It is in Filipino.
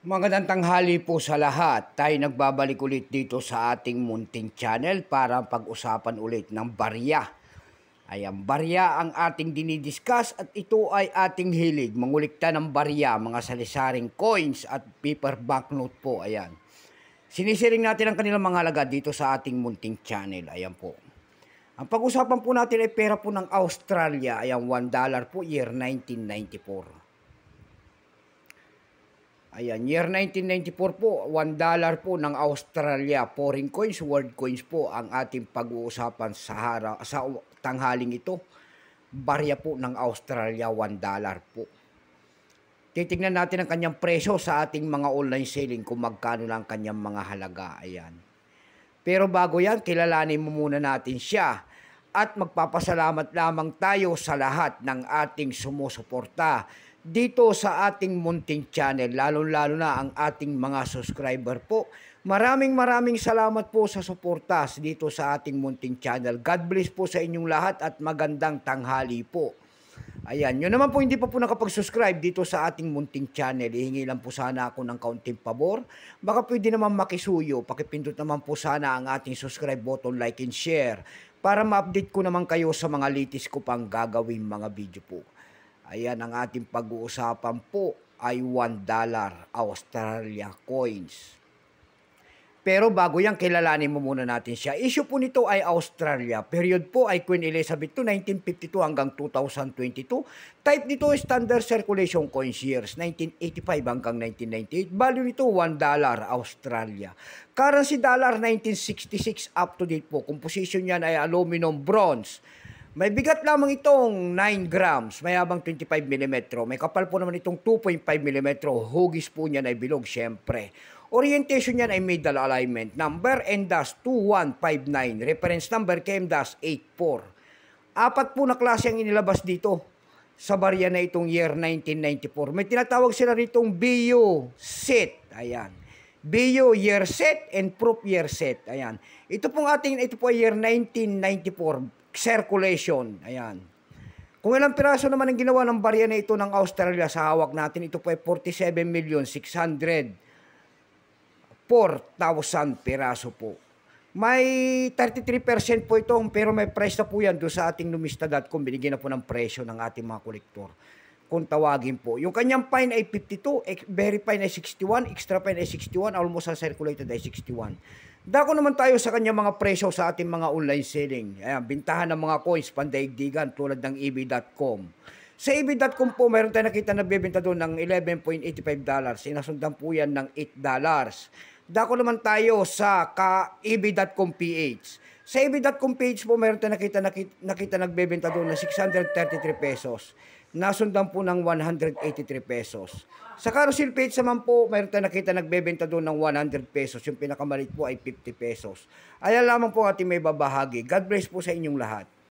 Magandang tanghali po sa lahat. Tayo nagbabalik ulit dito sa ating munting channel para pag-usapan ulit ng barya. Ayan, barya ang ating dinidiscuss at ito ay ating hilig. Mangulikta ng barya, mga salisaring coins at paper banknote po. Ayan. Sinisiring natin ang kanilang mga halaga dito sa ating munting channel. Ayan po. Ang pag-usapan po natin ay pera po ng Australia. Ayan, $1 po, year 1994. Ayan, year 1994 po, $1 po ng Australia, foreign coins, world coins po ang ating pag-uusapan sa tanghaling ito. Barya po ng Australia, $1 po. Titignan natin ang kanyang presyo sa ating mga online selling kung magkano lang kanyang mga halaga. Ayan. Pero bago yan, kilalanin mo muna natin siya. At magpapasalamat lamang tayo sa lahat ng ating sumusuporta dito sa ating munting channel, lalo-lalo na ang ating mga subscriber po. Maraming salamat po sa suporta dito sa ating munting channel. God bless po sa inyong lahat at magandang tanghali po. Ayan, yun naman po hindi pa po nakapag-subscribe dito sa ating munting channel. Ihingi lang po sana ako ng kaunting pabor. Baka pwede naman makisuyo. Pakipindot naman po sana ang ating subscribe button, like and share para ma-update ko naman kayo sa mga latest ko pang gagawin mga video po. Ayan, ang ating pag-uusapan po ay $1 Australia coins. Pero bago yan, kilalanin mo muna natin siya. Issue po nito ay Australia. Period po ay Queen Elizabeth II, 1952 hanggang 2022. Type nito Standard Circulation Coins years, 1985 hanggang 1998. Value nito $1 Australia. Currency dollar, 1966 up to date po. Composition niyan ay aluminum bronze. May bigat lamang itong 9 grams, may habang 25 mm. May kapal po naman itong 2.5 mm. Hugis po niyan ay bilog, syempre. Orientation niyan ay middle alignment. Number NDAS2159. Reference number KM-84. Apat po na klase ang inilabas dito sa barya na itong year 1994. May tinatawag sila ritong BU set. Ayan. BU year set and proof year set. Ayan. Ito po ay year 1994. Circulation. Ayan. Kung ilang piraso naman ang ginawa ng barya na ito ng Australia sa hawak natin, ito po ay 47,604,000 piraso po. May 33% po ito, pero may price na po yan doon sa ating numista.com. Binigyan na po ng presyo ng ating mga kolektor. Kung tawagin po. Yung kanyang fine ay 52, very fine ay 61, extra fine ay 61, almost uncirculated ay 61. Dako naman tayo sa kanyang mga presyo sa ating mga online selling. Ayan, bintahan ng mga coins, pandaigdigan tulad ng ebay.com. Sa ebay.com po, mayroon tayo nakita na bibenta doon ng $11.85. Sinasundan po yan ng $8. Dako naman tayo sa ebay.com PH. Sa ebay.com PH po, mayroon tayo nakita nagbebenta doon ng 633 pesos. Nasundan po ng 183 pesos. Sa carousel page naman po, mayroon tayo nakita nagbebenta doon ng 100 pesos. Yung pinakamalit po ay 50 pesos. Ayan lamang po ating may babahagi. God bless po sa inyong lahat.